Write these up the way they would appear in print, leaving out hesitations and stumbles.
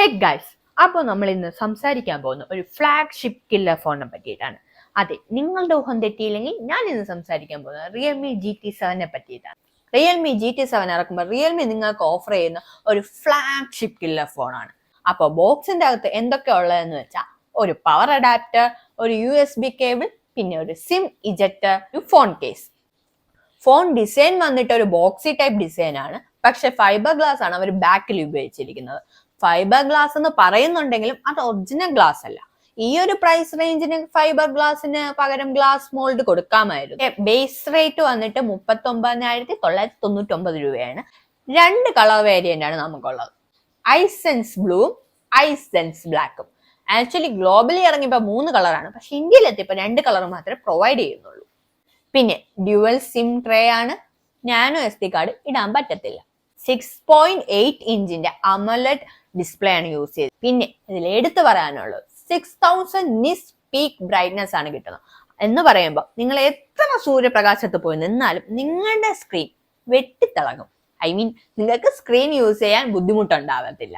Hey guys, അപ്പോൾ നമ്മൾ ഇന്ന് സംസാരിക്കാൻ പോകുന്ന ഒരു ഫ്ലാഗ്ഷിപ്പ് കില്ലർ ഫോണിനെ പറ്റിയിട്ടാണ്. അതെ, നിങ്ങളുടെ ഊഹം തെറ്റിയില്ലെങ്കിൽ ഞാൻ ഇന്ന് സംസാരിക്കാൻ പോകുന്നത് റിയൽമി GT7 പറ്റിയിട്ടാണ്. റിയൽമി GT7 ഇറക്കുമ്പോൾ റിയൽമി നിങ്ങൾക്ക് ഓഫർ ചെയ്യുന്ന ഒരു ഫ്ലാഗ്ഷിപ്പ് കില്ലർ ഫോണാണ്. അപ്പോൾ ബോക്സിന്റെ അകത്ത് എന്തൊക്കെ ഉള്ളതെന്ന് വെച്ചാൽ ഒരു പവർ അഡാപ്റ്റർ, ഒരു USB കേബിൾ, പിന്നെ ഒരു സിം ഇജക്ടർ, ഒരു ഫോൺ കേസ്. ഫോൺ ഡിസൈൻ വന്നിട്ട് ഒരു ബോക്സി ടൈപ്പ് ഡിസൈൻ ആണ്, പക്ഷെ ഫൈബർ ഗ്ലാസ് ആണ് അവർ ബാക്കിൽ ഉപയോഗിച്ചിരിക്കുന്നത്. ഫൈബർ ഗ്ലാസ് എന്ന് പറയുന്നുണ്ടെങ്കിലും അത് ഒറിജിനൽ ഗ്ലാസ് അല്ല. ഈ ഒരു പ്രൈസ് റേഞ്ചിന് ഫൈബർ ഗ്ലാസിന് പകരം ഗ്ലാസ് മോൾഡ് കൊടുക്കാമായിരുന്നു. ബേസ് റേറ്റ് വന്നിട്ട് 39,999 രൂപയാണ്. 2 കളർ വേരിയന്റ് ആണ് നമുക്കുള്ളത്, ഐസെൻസ് ബ്ലൂവും ഐസെൻസ് ബ്ലാക്കും. ആക്ച്വലി ഗ്ലോബലി ഇറങ്ങിയപ്പോ 3 കളറാണ്, പക്ഷെ ഇന്ത്യയിൽ എത്തിയപ്പോ 2 കളർ മാത്രമേ പ്രൊവൈഡ് ചെയ്യുന്നുള്ളൂ. പിന്നെ ഡ്യുവൽ സിം ട്രേ ആണ്, നാനോ SD കാർഡ് ഇടാൻ പറ്റത്തില്ല. 6.8 ഇഞ്ചിന്റെ അമോലെഡ് ഡിസ്പ്ലേ ആണ് യൂസ് ചെയ്തത്. പിന്നെ ഇതിൽ എടുത്തു പറയാനുള്ളത് 6000 നിറ്റ്സ് പീക്ക് ബ്രൈറ്റ്നസ് ആണ് കിട്ടുന്നത്. എന്ന് പറയുമ്പോൾ നിങ്ങൾ എത്ര സൂര്യപ്രകാശത്ത് പോയി നിന്നാലും നിങ്ങളുടെ സ്ക്രീൻ വെട്ടിത്തിളങ്ങും. നിങ്ങൾക്ക് സ്ക്രീൻ യൂസ് ചെയ്യാൻ ബുദ്ധിമുട്ടുണ്ടാകത്തില്ല.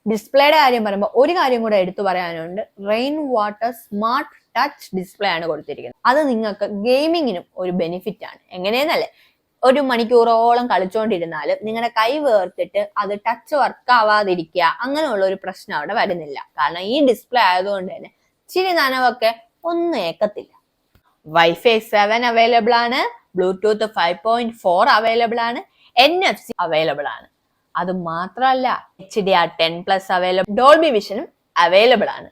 ഡിസ്പ്ലേയുടെ കാര്യം പറയുമ്പോൾ ഒരു കാര്യം കൂടെ എടുത്തു പറയാനുണ്ട്, rain water smart touch display ആണ് കൊടുത്തിരിക്കുന്നത്. അത് നിങ്ങൾക്ക് ഗെയിമിങ്ങിനും ഒരു ബെനിഫിറ്റ് ആണ്. എങ്ങനെയെന്നല്ലേ, 1 മണിക്കൂറോളം കളിച്ചുകൊണ്ടിരുന്നാലും നിങ്ങളുടെ കൈ വേർത്തിട്ട് അത് ടച്ച് വർക്ക് ആവാതിരിക്കുക, അങ്ങനെയുള്ള ഒരു പ്രശ്നം അവിടെ വരുന്നില്ല. കാരണം ഈ ഡിസ്പ്ലേ ആയതുകൊണ്ട് തന്നെ ഇച്ചിരി നനവൊക്കെ ഒന്നും ഏക്കത്തില്ല. വൈഫൈ 7 അവൈലബിൾ ആണ്, ബ്ലൂടൂത്ത് 5.4 അവൈലബിൾ ആണ്, NFC അവൈലബിൾ ആണ്. അത് മാത്രമല്ല HDR10+ അവൈലബിൾ, ഡോൾബി വിഷനും അവൈലബിൾ ആണ്.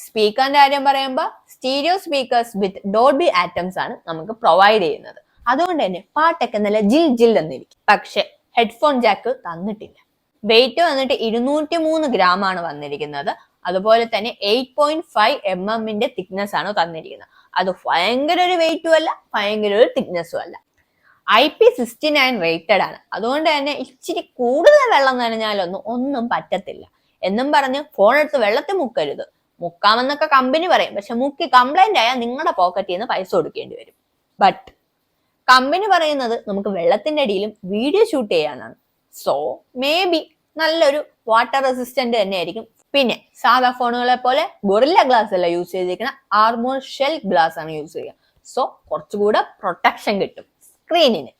സ്പീക്കറിന്റെ കാര്യം പറയുമ്പോൾ സ്റ്റീരിയോ സ്പീക്കേഴ്സ് വിത്ത് ഡോൾബി ആറ്റംസ് ആണ് നമുക്ക് പ്രൊവൈഡ് ചെയ്യുന്നത്. അതുകൊണ്ട് തന്നെ പാട്ടൊക്കെ നല്ല ജിൽ എന്നിരിക്കും. പക്ഷെ ഹെഡ്ഫോൺ ജാക്ക് തന്നിട്ടില്ല. വെയിറ്റ് വന്നിട്ട് 203 ഗ്രാം ആണ് വന്നിരിക്കുന്നത്. അതുപോലെ തന്നെ 8.5 mm തിക്നെസ് ആണ് തന്നിരിക്കുന്നത്. അത് ഭയങ്കര ഒരു വെയിറ്റും അല്ല, ഭയങ്കര ഒരു തിക്നെസ്സും അല്ല. IP69 റേറ്റഡ് ആണ്. അതുകൊണ്ട് തന്നെ ഇച്ചിരി കൂടുതൽ വെള്ളം നനഞ്ഞാലൊന്നും ഒന്നും പറ്റത്തില്ല. എന്നും പറഞ്ഞ് ഫോൺ എടുത്ത് വെള്ളത്തിൽ മുക്കരുത്. മുക്കാമെന്നൊക്കെ കമ്പനി പറയും, പക്ഷെ മുക്കി കംപ്ലൈന്റ് ആയാൽ നിങ്ങളുടെ പോക്കറ്റിൽ നിന്ന് പൈസ കൊടുക്കേണ്ടി വരും. ബട്ട് കമ്പനി പറയുന്നത് നമുക്ക് വെള്ളത്തിന്റെ അടിയിലും വീഡിയോ ഷൂട്ട് ചെയ്യാനാണ്. സോ മേ ബി നല്ലൊരു വാട്ടർ റെസിസ്റ്റന്റ് തന്നെ ആയിരിക്കും. പിന്നെ സാധാ ഫോണുകളെ പോലെ ഗൊറില്ല ഗ്ലാസ് അല്ല യൂസ് ചെയ്തിരിക്കുന്ന, ആർമോർ ഷെൽ ഗ്ലാസ് ആണ് യൂസ് ചെയ്യുക. സോ കുറച്ചുകൂടെ പ്രൊട്ടക്ഷൻ കിട്ടും സ്ക്രീനിന്.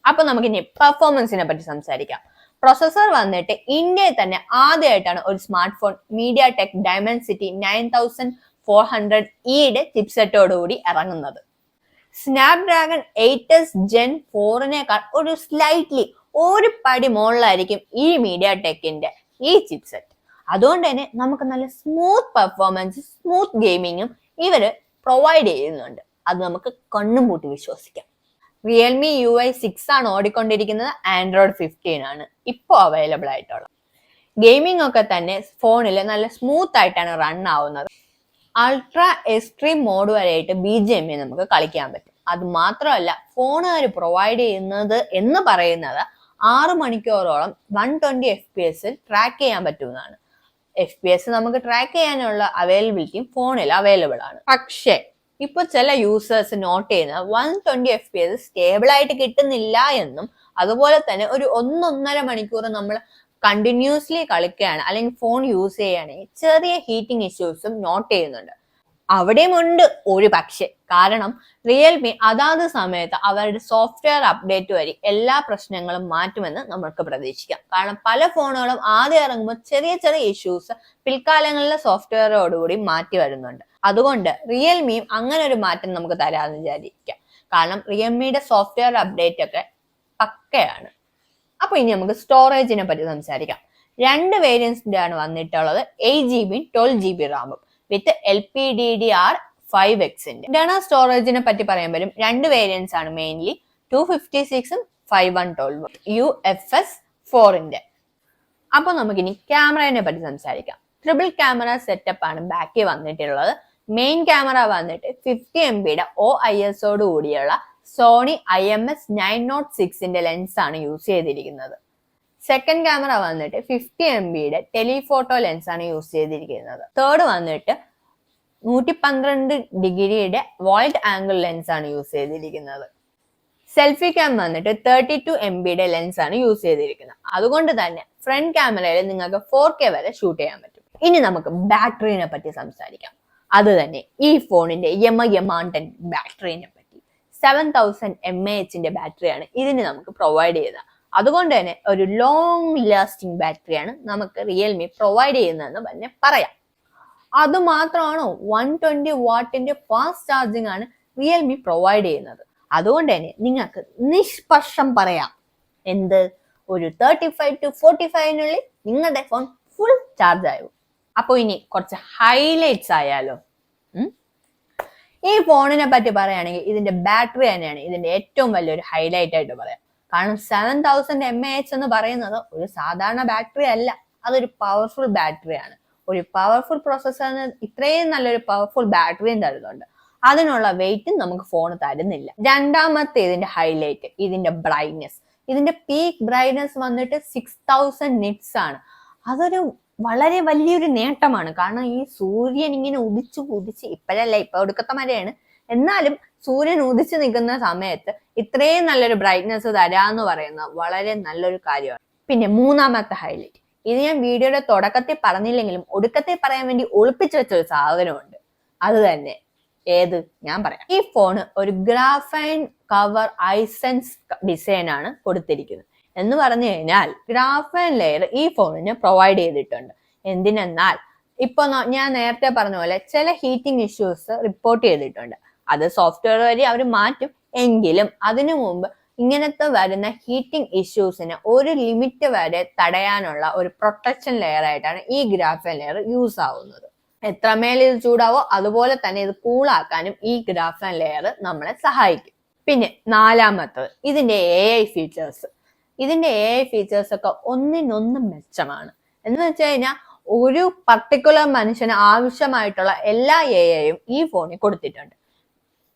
അപ്പൊ നമുക്കിനി പെർഫോമൻസിനെ പറ്റി സംസാരിക്കാം. പ്രൊസസർ വന്നിട്ട് ഇന്ത്യയിൽ തന്നെ ആദ്യമായിട്ടാണ് ഒരു smart phone MediaTek Dimensity 9400E ചിപ്സെറ്റോടുകൂടി ഇറങ്ങുന്നത്. സ്നാപ്ഡ്രാഗൺ 8s Gen 4നേക്കാൾ ഒരു സ്ലൈറ്റ്ലി ഒരു പടി മുകളിലായിരിക്കും ഈ MediaTekന്റെ ഈ ചിപ്സെറ്റ്. അതുകൊണ്ട് തന്നെ നമുക്ക് നല്ല സ്മൂത്ത് പെർഫോമൻസ്, സ്മൂത്ത് ഗെയിമിങ്ങും ഇവര് പ്രൊവൈഡ് ചെയ്യുന്നുണ്ട്. അത് നമുക്ക് കണ്ണും പൂട്ടി വിശ്വസിക്കാം. റിയൽമി UI 6 ആണ് ഓടിക്കൊണ്ടിരിക്കുന്നത്, Android 15 ആണ് ഇപ്പോൾ അവൈലബിൾ ആയിട്ടുള്ളത്. ഗെയിമിംഗ് ഒക്കെ തന്നെ ഫോണിൽ നല്ല സ്മൂത്ത് ആയിട്ടാണ് റൺ ആവുന്നത്. അൾട്രാ എക്സ്ട്രീം മോഡ് വരെയായിട്ട് BGMI നമുക്ക് കളിക്കാൻ പറ്റും. അത് മാത്രമല്ല ഫോണുകാർ പ്രൊവൈഡ് ചെയ്യുന്നത് എന്ന് പറയുന്നത് 6 മണിക്കൂറോളം 120 FPS ട്രാക്ക് ചെയ്യാൻ പറ്റുന്നതാണ്. FPS നമുക്ക് ട്രാക്ക് ചെയ്യാനുള്ള അവൈലബിലിറ്റി ഫോണിൽ അവൈലബിൾ ആണ്. പക്ഷേ ഇപ്പൊ ചില യൂസേഴ്സ് നോട്ട് ചെയ്യുന്നത് 120 FPS സ്റ്റേബിൾ ആയിട്ട് കിട്ടുന്നില്ല എന്നും, അതുപോലെ തന്നെ ഒരു 1-1.5 മണിക്കൂർ നമ്മൾ കണ്ടിന്യൂസ്ലി കളിക്കുകയാണ് അല്ലെങ്കിൽ ഫോൺ യൂസ് ചെയ്യുകയാണെങ്കിൽ ചെറിയ ഹീറ്റിംഗ് ഇഷ്യൂസും നോട്ട് ചെയ്യുന്നുണ്ട്. അവിടെയും ഉണ്ട് ഒരു പക്ഷെ. കാരണം റിയൽമി അതാത് സമയത്ത് അവരുടെ സോഫ്റ്റ്വെയർ അപ്ഡേറ്റ് വഴി എല്ലാ പ്രശ്നങ്ങളും മാറ്റുമെന്ന് നമുക്ക് പ്രതീക്ഷിക്കാം. കാരണം പല ഫോണുകളും ആദ്യം ഇറങ്ങുമ്പോൾ ചെറിയ ചെറിയ ഇഷ്യൂസ് പിൽക്കാലങ്ങളിലെ സോഫ്റ്റ്വെയറോടുകൂടി മാറ്റി വരുന്നുണ്ട്. അതുകൊണ്ട് റിയൽമിയും അങ്ങനെ ഒരു മാറ്റം നമുക്ക് തരാമെന്ന് വിചാരിക്കാം. കാരണം റിയൽമിയുടെ സോഫ്റ്റ്വെയർ അപ്ഡേറ്റ് ഒക്കെ പക്കയാണ്. അപ്പൊ ഇനി നമുക്ക് സ്റ്റോറേജിനെ പറ്റി സംസാരിക്കാം. 2 വേരിയൻസിന്റെ ആണ് വന്നിട്ടുള്ളത്, 8GB 12GB റാമും വിത്ത് LPDDR5X. ഇന്റർണൽ സ്റ്റോറേജിനെ പറ്റി പറയുമ്പോഴും 2 വേരിയൻസ് ആണ്, മെയിൻലി 256 512 UFS 4. അപ്പൊ നമുക്കിനി ക്യാമറയെ പറ്റി സംസാരിക്കാം. ട്രിപ്പിൾ ക്യാമറ സെറ്റപ്പ് ആണ് ബാക്കി വന്നിട്ടുള്ളത്. മെയിൻ ക്യാമറ വന്നിട്ട് 50MP OIS കൂടിയുള്ള സോണി IMX 906 ലെൻസ് ആണ് യൂസ് ചെയ്തിരിക്കുന്നത്. സെക്കൻഡ് ക്യാമറ വന്നിട്ട് 50MP ടെലിഫോട്ടോ ലെൻസ് ആണ് യൂസ് ചെയ്തിരിക്കുന്നത്. തേർഡ് വന്നിട്ട് 112 ഡിഗ്രിയുടെ വോൾട്ട് ആംഗിൾ ലെൻസ് ആണ് യൂസ് ചെയ്തിരിക്കുന്നത്. സെൽഫി ക്യാം വന്നിട്ട് 32 MB ലെൻസ് ആണ് യൂസ് ചെയ്തിരിക്കുന്നത്. അതുകൊണ്ട് തന്നെ ഫ്രണ്ട് ക്യാമറയിൽ നിങ്ങൾക്ക് 4K വരെ ഷൂട്ട് ചെയ്യാൻ പറ്റും. ഇനി നമുക്ക് ബാറ്ററിനെ പറ്റി സംസാരിക്കാം. അത് തന്നെ ഈ ഫോണിന്റെ യമണ്ടൻ ബാറ്ററിനെ പറ്റി 7000 mAh ബാറ്ററിയാണ് ഇതിന് നമുക്ക് പ്രൊവൈഡ് ചെയ്തത്. അതുകൊണ്ട് തന്നെ ഒരു ലോങ് ലാസ്റ്റിംഗ് ബാറ്ററിയാണ് നമുക്ക് റിയൽമി പ്രൊവൈഡ് ചെയ്യുന്നതെന്ന് തന്നെ പറയാം. അത് മാത്രമാണോ, 120 വാട്ടിന്റെ ഫാസ്റ്റ് ചാർജിങ് ആണ് റിയൽമി പ്രൊവൈഡ് ചെയ്യുന്നത്. അതുകൊണ്ട് തന്നെ നിങ്ങൾക്ക് നിഷ്പക്ഷം പറയാം, എന്ത്, ഒരു 35 to 45 നിങ്ങളുടെ ഫോൺ ഫുൾ ചാർജ് ആകും. അപ്പൊ ഇനി കുറച്ച് ഹൈലൈറ്റ്സ് ആയാലോ. ഈ ഫോണിനെ പറ്റി പറയുകയാണെങ്കിൽ ഇതിന്റെ ബാറ്ററി തന്നെയാണ് ഇതിന്റെ ഏറ്റവും വലിയൊരു ഹൈലൈറ്റ് ആയിട്ട് പറയാം. കാരണം 7000 mAh എന്ന് പറയുന്നത് ഒരു സാധാരണ ബാറ്ററി അല്ല, അതൊരു പവർഫുൾ ബാറ്ററിയാണ്. ഒരു പവർഫുൾ പ്രോസസ്സറിന് ഇത്രയും നല്ലൊരു പവർഫുൾ ബാറ്ററിയും തരുന്നുണ്ട്. അതിനുള്ള വെയിറ്റ് നമുക്ക് ഫോൺ തരുന്നില്ല. രണ്ടാമത്തെ ഇതിന്റെ ഹൈലൈറ്റ് ഇതിന്റെ ബ്രൈറ്റ്നെസ്. ഇതിന്റെ പീക്ക് ബ്രൈറ്റ്നെസ് വന്നിട്ട് 6000 nits ആണ്. അതൊരു വളരെ വലിയൊരു നേട്ടമാണ്. കാരണം ഈ സൂര്യൻ ഇങ്ങനെ ഉദിച്ച് ഇപ്പോഴല്ല, ഇപ്പൊ ഒടുക്കത്തെ മഴയാണ്, എന്നാലും സൂര്യൻ ഉദിച്ചു നിൽക്കുന്ന സമയത്ത് ഇത്രയും നല്ലൊരു ബ്രൈറ്റ്നെസ് തരാന്ന് പറയുന്നത് വളരെ നല്ലൊരു കാര്യമാണ്. പിന്നെ മൂന്നാമത്തെ ഹൈലൈറ്റ്, ഇത് ഞാൻ വീഡിയോയുടെ തുടക്കത്തിൽ പറഞ്ഞില്ലെങ്കിലും ഒടുക്കത്തിൽ പറയാൻ വേണ്ടി ഒളിപ്പിച്ചു വെച്ചൊരു സാധനമുണ്ട്. അത് തന്നെ ഏത്, ഞാൻ പറയാം. ഈ ഫോണ് ഒരു ഗ്രാഫൈൻ കവർ ഐസെൻസ് ഡിസൈൻ ആണ് കൊടുത്തിരിക്കുന്നത്. എന്ന് പറഞ്ഞു കഴിഞ്ഞാൽ ഗ്രാഫൈൻ ലെയർ ഈ ഫോണിന് പ്രൊവൈഡ് ചെയ്തിട്ടുണ്ട്. എന്തിനെന്നാൽ ഇപ്പൊ ഞാൻ നേരത്തെ പറഞ്ഞ പോലെ ചില ഹീറ്റിംഗ് ഇഷ്യൂസ് റിപ്പോർട്ട് ചെയ്തിട്ടുണ്ട്. അത് സോഫ്റ്റ്വെയർ വഴി അവർ മാറ്റും. എങ്കിലും അതിനു മുമ്പ് ഇങ്ങനത്തെ വരുന്ന ഹീറ്റിംഗ് ഇഷ്യൂസിന് ഒരു ലിമിറ്റ് വരെ തടയാനുള്ള ഒരു പ്രൊട്ടക്ഷൻ ലെയർ ആയിട്ടാണ് ഈ ഗ്രാഫൈൻ ലെയർ യൂസ് ആവുന്നത്. എത്രമേൽ ഇത് ചൂടാവോ അതുപോലെ തന്നെ ഇത് കൂളാക്കാനും ഈ ഗ്രാഫൈൻ ലെയർ നമ്മളെ സഹായിക്കും. പിന്നെ നാലാമത്തത് ഇതിന്റെ AI ഫീച്ചേഴ്സ്. ഇതിന്റെ AI ഫീച്ചേഴ്സ് ഒക്കെ ഒന്നിനൊന്നും മെച്ചമാണ്. എന്ന് വെച്ച് കഴിഞ്ഞാൽ ഒരു പർട്ടിക്കുലർ മനുഷ്യന് ആവശ്യമായിട്ടുള്ള എല്ലാ AIയും ഈ ഫോണിൽ കൊടുത്തിട്ടുണ്ട്.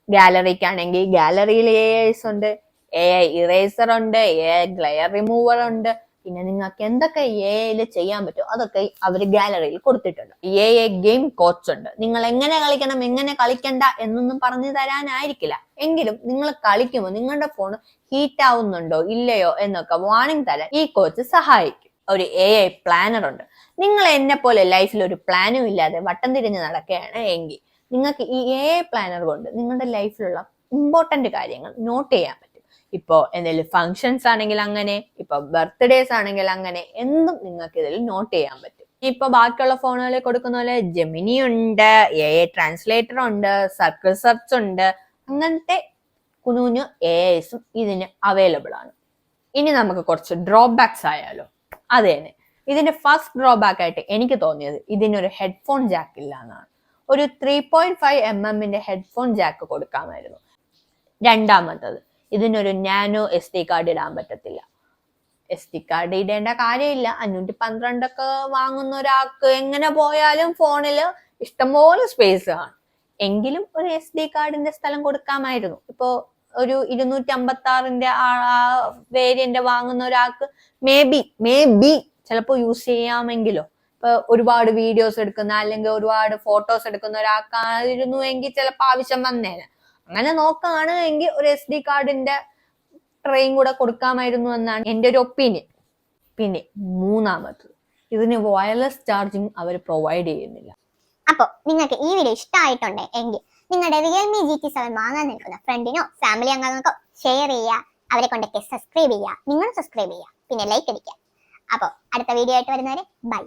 ഗാലറിക്കാണെങ്കിൽ ഗാലറിയിൽ AIs ഉണ്ട്, AI ഇറേസർ ഉണ്ട്, AI ഗ്ലെയർ റിമൂവർ ഉണ്ട്. പിന്നെ നിങ്ങൾക്ക് എന്തൊക്കെ AI ചെയ്യാൻ പറ്റും അതൊക്കെ അവർ ഗാലറിയിൽ കൊടുത്തിട്ടുണ്ട്. AI ഗെയിം കോച്ച് ഉണ്ട്. നിങ്ങൾ എങ്ങനെ കളിക്കണം എങ്ങനെ കളിക്കണ്ട എന്നൊന്നും പറഞ്ഞു തരാനായിരിക്കില്ല, എങ്കിലും നിങ്ങൾ കളിക്കുമ്പോൾ നിങ്ങളുടെ ഫോൺ ഹീറ്റ് ആവുന്നുണ്ടോ ഇല്ലയോ എന്നൊക്കെ വാർണിംഗ് തരാൻ ഈ കോച്ച് സഹായിക്കും. ഒരു AI പ്ലാനർ ഉണ്ട്. നിങ്ങൾ എന്നെ പോലെ ലൈഫിൽ ഒരു പ്ലാനും ഇല്ലാതെ വട്ടം തിരിഞ്ഞ് നടക്കുകയാണ് എങ്കിൽ നിങ്ങൾക്ക് ഈ AI പ്ലാനർ കൊണ്ട് നിങ്ങളുടെ ലൈഫിലുള്ള ഇമ്പോർട്ടന്റ് കാര്യങ്ങൾ നോട്ട് ചെയ്യാൻ പറ്റും. ഇപ്പോ എന്തെങ്കിലും ഫങ്ഷൻസ് ആണെങ്കിൽ അങ്ങനെ, ഇപ്പൊ ബർത്ത്ഡേസ് ആണെങ്കിൽ അങ്ങനെ, എന്തും നിങ്ങൾക്ക് ഇതിൽ നോട്ട് ചെയ്യാൻ പറ്റും. ഇപ്പൊ ബാക്കിയുള്ള ഫോണുകളിൽ കൊടുക്കുന്ന പോലെ ജെമിനി ഉണ്ട്, AI ട്രാൻസ്ലേറ്റർ ഉണ്ട്, സർക്കിൾ സെർച്ച് ഉണ്ട്, അങ്ങനത്തെ കുഞ്ഞു AIസും ഇതിന് അവൈലബിൾ ആണ്. ഇനി നമുക്ക് കുറച്ച് ഡ്രോബാക്സ് ആയാലോ. അത് തന്നെ ഇതിന്റെ ഫസ്റ്റ് ഡ്രോബാക്ക് ആയിട്ട് എനിക്ക് തോന്നിയത് ഇതിനൊരു ഹെഡ്ഫോൺ ജാക്ക് ഇല്ല എന്നാണ്. ഒരു 3.5 mm ഹെഡ്ഫോൺ ജാക്ക് കൊടുക്കാമായിരുന്നു. രണ്ടാമത്തത് ഇതിനൊരു നാനോ SD കാർഡ് ഇടാൻ പറ്റത്തില്ല. SD കാർഡ് ഇടേണ്ട കാര്യമില്ല. 512 ഒക്കെ വാങ്ങുന്ന ഒരാൾക്ക് എങ്ങനെ പോയാലും ഫോണില് ഇഷ്ടംപോലെ സ്പേസ് കാണും. എങ്കിലും ഒരു SD കാർഡിന്റെ സ്ഥലം കൊടുക്കാമായിരുന്നു. ഇപ്പോ ഒരു 256 വേരിയന്റ് വാങ്ങുന്ന ഒരാൾക്ക് മേ ബി ചിലപ്പോൾ യൂസ് ചെയ്യാമെങ്കിലോ. ഇപ്പൊ ഒരുപാട് വീഡിയോസ് എടുക്കുന്ന അല്ലെങ്കിൽ ഒരുപാട് ഫോട്ടോസ് എടുക്കുന്ന ഒരാൾക്കായിരുന്നു എങ്കിൽ ചിലപ്പോൾ ആവശ്യം വന്നേനെ. അങ്ങനെ നോക്കുകയാണെങ്കിൽ ഒരു SD കാർഡിന്റെ ട്രെയിൻ കൂടെ കൊടുക്കാമായിരുന്നു എന്നാണ് എൻ്റെ ഒരു ഒപ്പീനിയൻ. പിന്നെ മൂന്നാമത്തത് ഇതിന് വയർലെസ് ചാർജിങ് അവർ പ്രൊവൈഡ് ചെയ്യുന്നില്ല. അപ്പോൾ നിങ്ങൾക്ക് ഈ വീഡിയോ ഇഷ്ടമായിട്ടുണ്ട് എങ്കിൽ നിങ്ങളുടെ റിയൽമി GT7 വാങ്ങാൻ നിൽക്കുന്ന ഫ്രണ്ടിനോ ഫാമിലി അംഗങ്ങൾക്കോ ഷെയർ ചെയ്യുക, അവരെ കൊണ്ടൊക്കെ സബ്സ്ക്രൈബ് ചെയ്യുക, നിങ്ങൾ സബ്സ്ക്രൈബ് ചെയ്യുക, പിന്നെ ലൈക്ക് അടിക്കുക. അപ്പോൾ അടുത്ത വീഡിയോ ആയിട്ട് വരുന്നവരെ ബൈ.